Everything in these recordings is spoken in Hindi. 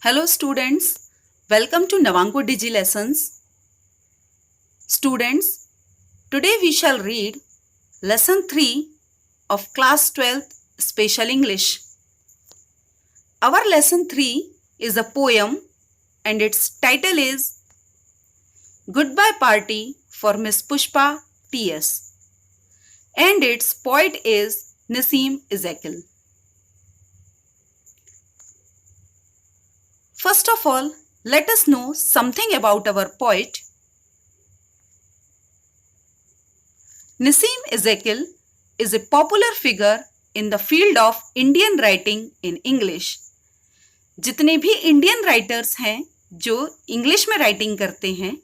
Hello students, welcome to Navanko Digi Lessons. Students, today we shall read Lesson 3 of Class 12th Special English. Our Lesson 3 is a poem and its title is Goodbye Party for Miss Pushpa T.S. and its poet is Naseem Ezekiel. First of all, let us know something about our poet. Naseem Ezekiel is a popular figure in the field of Indian writing in English. जितने भी इंडियन राइटर्स हैं जो इंग्लिश में राइटिंग करते हैं,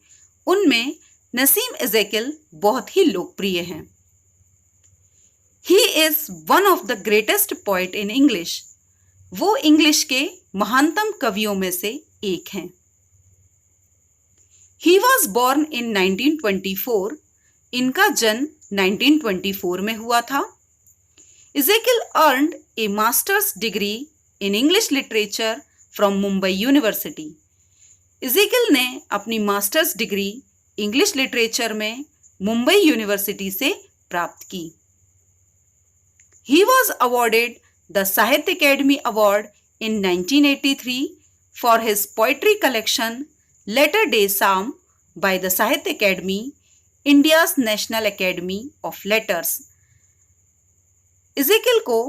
उनमें नसीम एजेकिल बहुत ही लोकप्रिय हैं. He is one of the greatest poet in English. वो इंग्लिश के महानतम कवियों में से एक हैं. He was born in 1924. इनका जन्म 1924 में हुआ था. Ezekiel earned a master's degree in English literature from Mumbai University. Ezekiel ने अपनी मास्टर्स डिग्री इंग्लिश लिटरेचर में मुंबई यूनिवर्सिटी से प्राप्त की. He was awarded the Sahitya Academy Award in 1983 for his poetry collection Latter Day Psalm by the Sahitya Academy, India's National Academy of Letters. Ezekiel को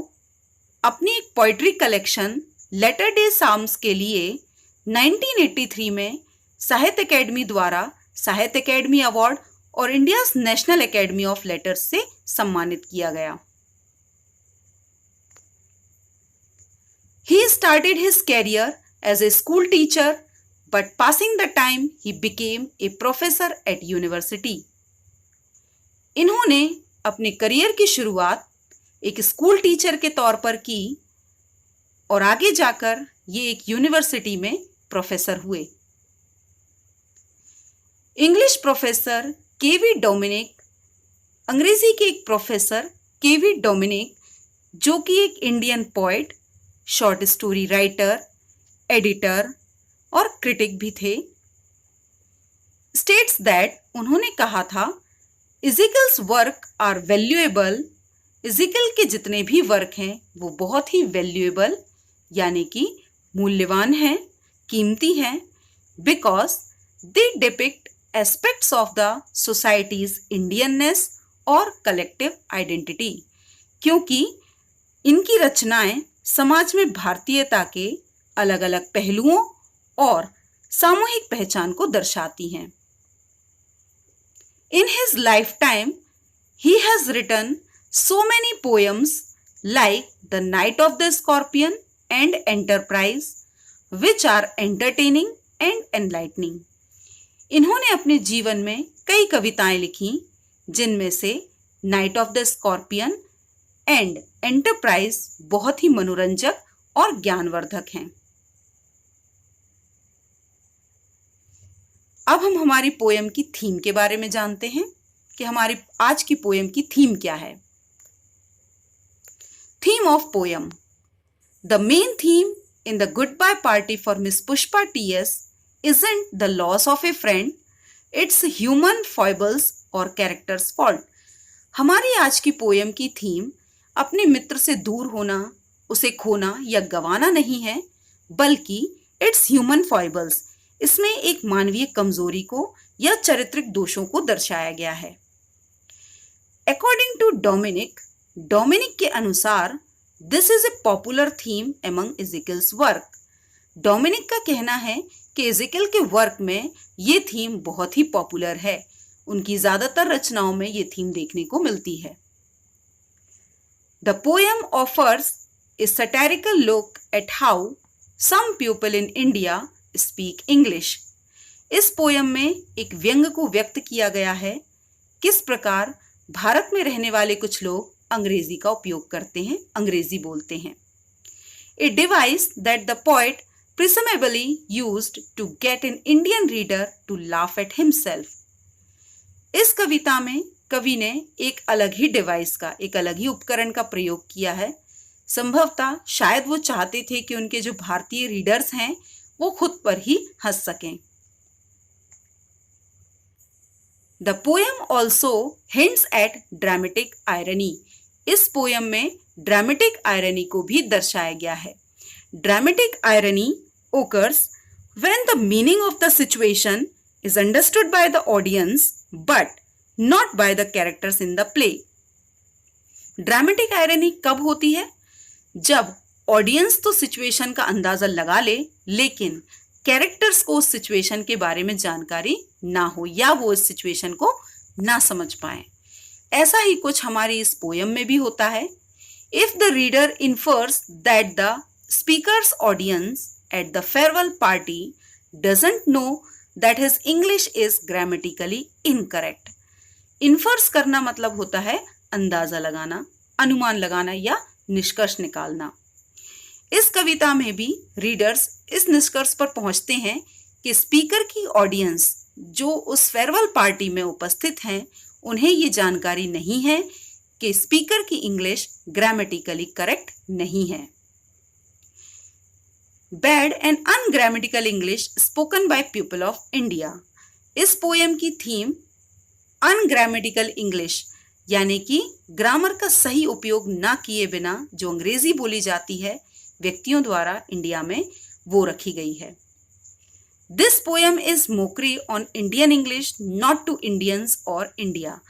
अपनी एक poetry collection latter day psalms के लिए 1983 में साहित्य अकेडमी द्वारा साहित्य अकेडमी अवार्ड और India's national academy of letters से सम्मानित किया गया. He started his career as a school teacher, but passing the time he became a professor at university. इन्होंने अपने करियर की शुरुआत एक स्कूल टीचर के तौर पर की और आगे जाकर ये एक यूनिवर्सिटी में प्रोफेसर हुए. इंग्लिश प्रोफेसर केवी डोमिनिक, अंग्रेजी के एक प्रोफेसर केवी डोमिनिक, जो कि एक Indian poet, short story writer, editor और क्रिटिक भी थे, स्टेट्स दैट उन्होंने कहा था इज़ेकियल्स वर्क आर वैल्यूएबल. इज़ेकियल के जितने भी वर्क हैं वो बहुत ही वैल्यूएबल यानी कि मूल्यवान हैं, कीमती हैं, because they depict aspects of the societies Indianness और कलेक्टिव आइडेंटिटी. क्योंकि इनकी रचनाएं समाज में भारतीयता के अलग अलग पहलुओं और सामूहिक पहचान को दर्शाती हैं. In his lifetime, he has written so many poems like The Night of the Scorpion and Enterprise, which are entertaining and enlightening. इन्होंने अपने जीवन में कई कविताएं लिखी, जिनमें से night of the scorpion and enterprise बहुत ही मनोरंजक और ज्ञानवर्धक हैं. अब हम हमारी पोएम की थीम के बारे में जानते हैं कि हमारी आज की पोएम की थीम क्या है. Theme of poem. The main theme in the goodbye party for miss Pushpa T isn't the loss of a friend, it's human foibles or character's fault. हमारी आज की पोएम की थीम अपने मित्र से दूर होना, उसे खोना या गंवाना नहीं है, बल्कि इट्स ह्यूमन फॉइबल्स. इसमें एक मानवीय कमजोरी को या चारित्रिक दोषों को दर्शाया गया है. अकॉर्डिंग टू डोमिनिक के अनुसार this is a popular theme among Ezekiel's work. Dominic का कहना है कि इज़ेकियल के वर्क में ये थीम बहुत ही पॉपुलर है. उनकी ज्यादातर रचनाओं में ये थीम देखने को मिलती है. The poem offers a satirical look at how some people in India speak English. इस पोयम में एक व्यंग को व्यक्त किया गया है, किस प्रकार भारत में रहने वाले कुछ लोग अंग्रेजी का उपयोग करते हैं, अंग्रेजी बोलते हैं. A device that the poet presumably used to get an Indian reader to laugh at himself. इस कविता में कवि ने एक अलग ही डिवाइस का, एक अलग ही उपकरण का प्रयोग किया है. संभवतः शायद वो चाहते थे कि उनके जो भारतीय रीडर्स हैं वो खुद पर ही हंस सकें। The poem also hints at dramatic irony. इस पोएम में ड्रामेटिक आयरनी को भी दर्शाया गया है। Dramatic irony occurs when the meaning of the situation is understood by the audience but not by the characters in the play. Dramatic irony कब होती है? जब ऑडियंस तो सिचुएशन का अंदाजा लगा ले लेकिन कैरेक्टर्स को उस सिचुएशन के बारे में जानकारी ना हो या वो इस सिचुएशन को ना समझ पाए। ऐसा ही कुछ हमारी इस पोयम में भी होता है। If the reader infers that the speaker's audience at the farewell party doesn't know that his English is grammatically incorrect. इन्फर्स करना मतलब होता है अंदाजा लगाना, अनुमान लगाना या निष्कर्ष निकालना। इस कविता में भी रीडर्स इस निष्कर्ष पर पहुंचते हैं कि स्पीकर की ऑडियंस जो उस फेयरवेल पार्टी में उपस्थित हैं उन्हें ये जानकारी नहीं है कि स्पीकर की इंग्लिश ग्रामेटिकली करेक्ट नहीं है। Bad and ungrammatical English spoken by people of India. इस पोएम की थीम अनग्रामेटिकल इंग्लिश यानी कि ग्रामर का सही उपयोग ना किए बिना जो अंग्रेजी बोली जाती है व्यक्तियों द्वारा इंडिया में, वो रखी गई है। This poem is mockery on Indian English not to Indians और इंडिया।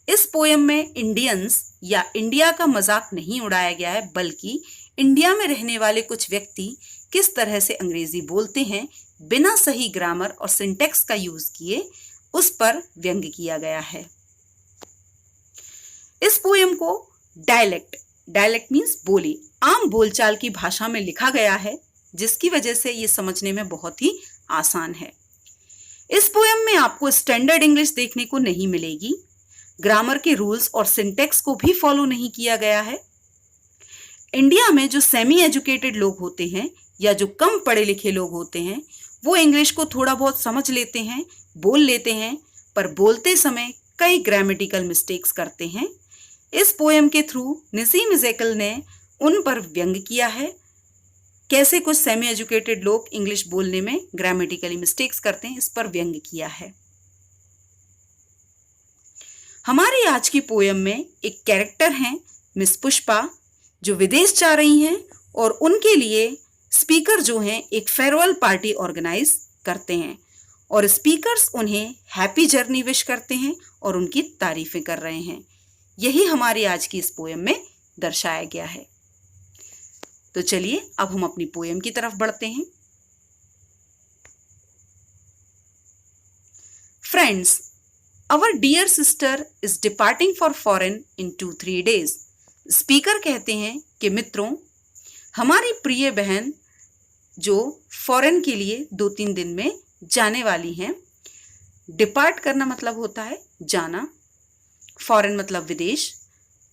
इस पोएम में इंडियंस या इंडिया का मजाक नहीं उड़ाया गया है बल्कि इंडिया में रहने वाले कुछ व्यक्ति किस तरह से अंग्रेजी बोलते हैं बिना सही ग्रामर और सिंटेक्स का यूज किए, उस पर व्यंग्य किया गया है। इस पोएम को डायलेक्ट मीन्स बोली, आम बोलचाल की भाषा में लिखा गया है जिसकी वजह से ये समझने में बहुत ही आसान है। इस पोएम में आपको स्टैंडर्ड इंग्लिश देखने को नहीं मिलेगी। ग्रामर के रूल्स और सिंटेक्स को भी फॉलो नहीं किया गया है। इंडिया में जो सेमी एजुकेटेड लोग होते हैं या जो कम पढ़े लिखे लोग होते हैं वो इंग्लिश को थोड़ा बहुत समझ लेते हैं, बोल लेते हैं, पर बोलते समय कई ग्रामेटिकल मिस्टेक्स करते हैं। इस पोएम के थ्रू नसीम इज़ेकल ने उन पर व्यंग्य किया है, कैसे कुछ सेमी एजुकेटेड लोग इंग्लिश बोलने में ग्रामेटिकली मिस्टेक्स करते हैं, इस पर व्यंग्य किया है। हमारी आज की पोएम में एक कैरेक्टर हैं मिस पुष्पा जो विदेश जा रही हैं और उनके लिए स्पीकर जो हैं एक फेयरवेल पार्टी ऑर्गेनाइज करते हैं और स्पीकर्स उन्हें हैप्पी जर्नी विश करते हैं और उनकी तारीफें कर रहे हैं। यही हमारी आज की इस पोएम में दर्शाया गया है। तो चलिए अब हम अपनी पोएम की तरफ बढ़ते हैं। Friends, our dear sister is departing for foreign in 2-3 days। Speaker कहते हैं कि मित्रों, हमारी प्रिय बहन जो फॉरेन के लिए 2-3 दिन में जाने वाली हैं। डिपार्ट करना मतलब होता है जाना, फॉरेन मतलब विदेश।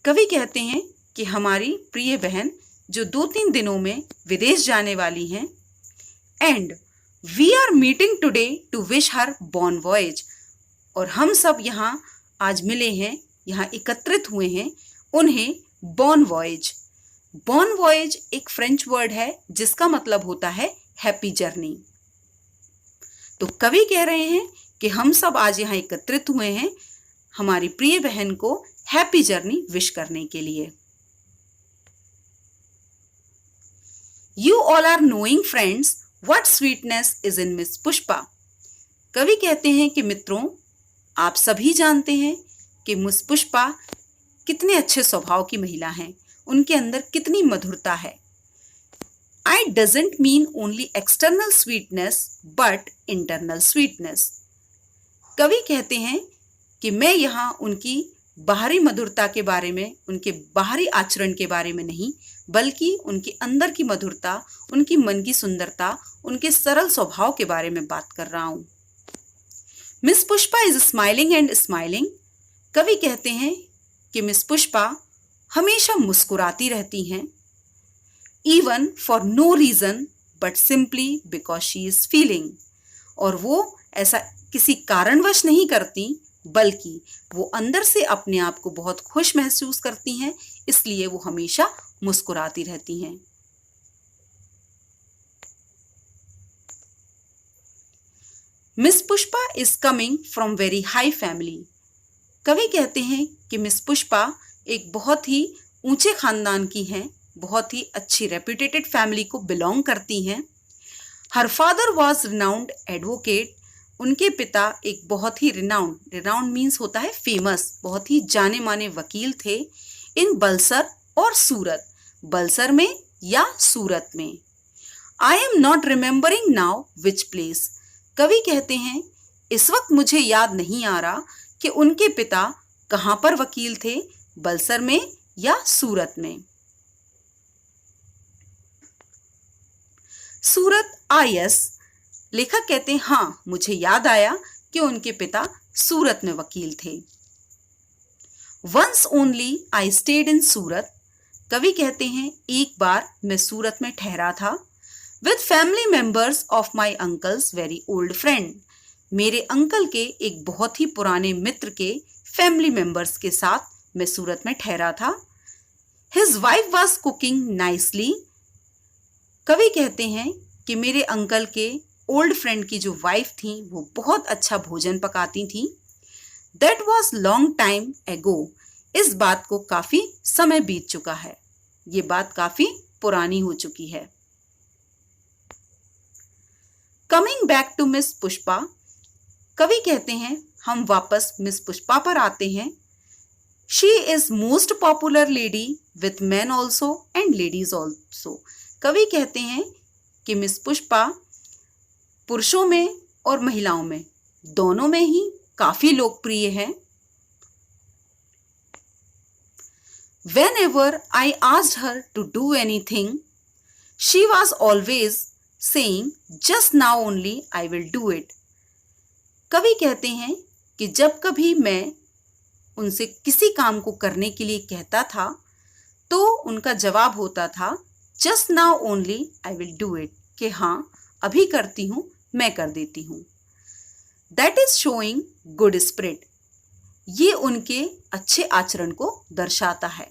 कवि कहते हैं कि हमारी प्रिय बहन जो 2-3 दिनों में विदेश जाने वाली हैं। And we are meeting today to wish her bon voyage. और हम सब यहाँ आज मिले हैं, यहाँ एकत्रित हुए हैं उन्हें बॉन वॉयज। बॉन वॉयज एक फ्रेंच वर्ड है जिसका मतलब होता है हैप्पी जर्नी। तो कवि कह रहे हैं कि हम सब आज यहाँ एकत्रित हुए हैं हमारी प्रिय बहन को हैप्पी जर्नी विश करने के लिए। You all are knowing friends what sweetness is in miss Pushpa. कवि कहते हैं कि मित्रों, आप सभी जानते हैं कि मिस पुष्पा कितने अच्छे स्वभाव की महिला हैं, उनके अंदर कितनी मधुरता है। I doesn't mean only external sweetness but internal sweetness. कवि कहते हैं कि मैं यहाँ उनकी बाहरी मधुरता के बारे में, उनके बाहरी आचरण के बारे में नहीं, बल्कि उनके अंदर की मधुरता, उनकी मन की सुंदरता, उनके सरल स्वभाव के बारे में बात कर रहा हूँ। Miss Pushpa is smiling and smiling. कवि कहते हैं कि मिस पुष्पा हमेशा मुस्कुराती रहती हैं, even for no reason but simply because she is feeling. और वो ऐसा किसी कारणवश नहीं करती, बल्कि वो अंदर से अपने आप को बहुत खुश महसूस करती हैं, इसलिए वो हमेशा मुस्कुराती रहती हैं। Miss Pushpa is coming from very high family. कवि कहते हैं कि मिस पुष्पा एक बहुत ही ऊंचे खानदान की हैं, बहुत ही अच्छी रेप्यूटेटेड फैमिली को बिलोंग करती हैं। Her father was renowned advocate. उनके पिता एक बहुत ही रिनाउंड मीन्स होता है फेमस, बहुत ही जाने माने वकील थे। इन बलसर और सूरत, बलसर में या सूरत में। I am not remembering now which place. कवि कहते हैं इस वक्त मुझे याद नहीं आ रहा कि उनके पिता कहाँ पर वकील थे, बलसर में या सूरत में। सूरत आईएस। लेखक कहते हैं हाँ मुझे याद आया कि उनके पिता सूरत में वकील थे। Once only I stayed in Surat. कवि कहते हैं एक बार मैं सूरत में ठहरा था। With family members of my uncle's very old friend. मेरे अंकल के एक बहुत ही पुराने मित्र के फैमिली मेंबर्स के साथ मैं सूरत में ठहरा था। His wife was cooking nicely. कवि कहते हैं कि मेरे अंकल के ओल्ड फ्रेंड की जो वाइफ थी वो बहुत अच्छा भोजन पकाती थी। दैट वॉज लॉन्ग टाइम एगो। इस बात को काफी समय बीत चुका है, ये बात काफी पुरानी हो चुकी है। Coming back to miss Pushpa. कवि कहते हैं हम वापस मिस पुष्पा पर आते हैं। She is most popular lady with man also and ladies also. कवि कहते हैं कि मिस पुष्पा पुरुषों में और महिलाओं में दोनों में ही काफी लोकप्रिय है। Whenever I asked her to do anything, she was always saying, "Just now only I will do it." कवि कहते हैं कि जब कभी मैं उनसे किसी काम को करने के लिए कहता था तो उनका जवाब होता था "Just now only I will do it." कि हाँ अभी करती हूँ, मैं कर देती हूँ। That is showing good spirit. ये उनके अच्छे आचरण को दर्शाता है।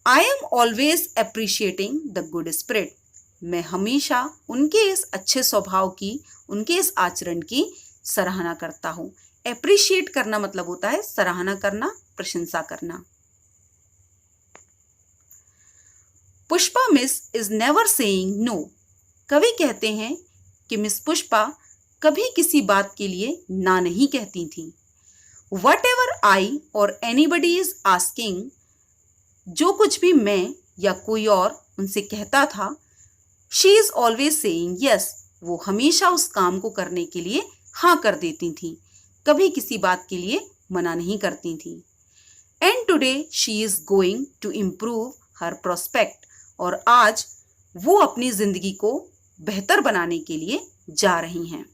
I am always appreciating the good spirit. मैं हमेशा उनके इस अच्छे स्वभाव की, उनके इस आचरण की सराहना करता हूँ। Appreciate करना मतलब होता है सराहना करना, प्रशंसा करना। Pushpa miss is never saying no. कवि कहते हैं कि मिस पुष्पा कभी किसी बात के लिए ना नहीं कहती थी। Whatever I or anybody is asking, जो कुछ भी मैं या कोई और उनसे कहता था, she is always saying yes, वो हमेशा उस काम को करने के लिए हाँ कर देती थी, कभी किसी बात के लिए मना नहीं करती थी। And today she is going to improve her prospect, और आज वो अपनी जिंदगी को बेहतर बनाने के लिए जा रही हैं।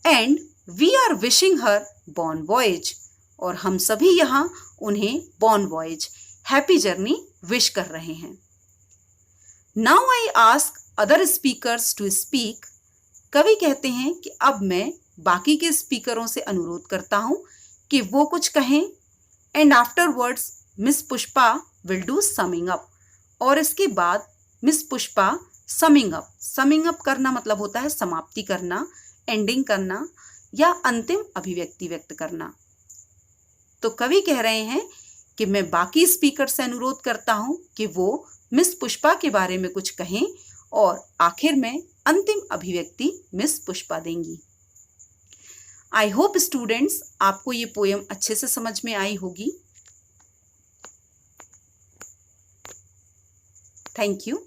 And we are wishing her bon voyage, और हम सभी यहाँ उन्हें bon voyage, happy journey wish कर रहे हैं। Now I ask other speakers to speak. कवि कहते हैं कि अब मैं बाकी के स्पीकरों से अनुरोध करता हूँ कि वो कुछ कहें। And afterwards miss Pushpa will do summing up, और इसके बाद मिस पुष्पा समिंग अप करना मतलब होता है समाप्ति करना, एंडिंग करना या अंतिम अभिव्यक्ति व्यक्त करना। तो कवि कह रहे हैं कि मैं बाकी स्पीकर से अनुरोध करता हूं कि वो मिस पुष्पा के बारे में कुछ कहें और आखिर में अंतिम अभिव्यक्ति मिस पुष्पा देंगी। आई होप स्टूडेंट्स आपको ये पोयम अच्छे से समझ में आई होगी। Thank you.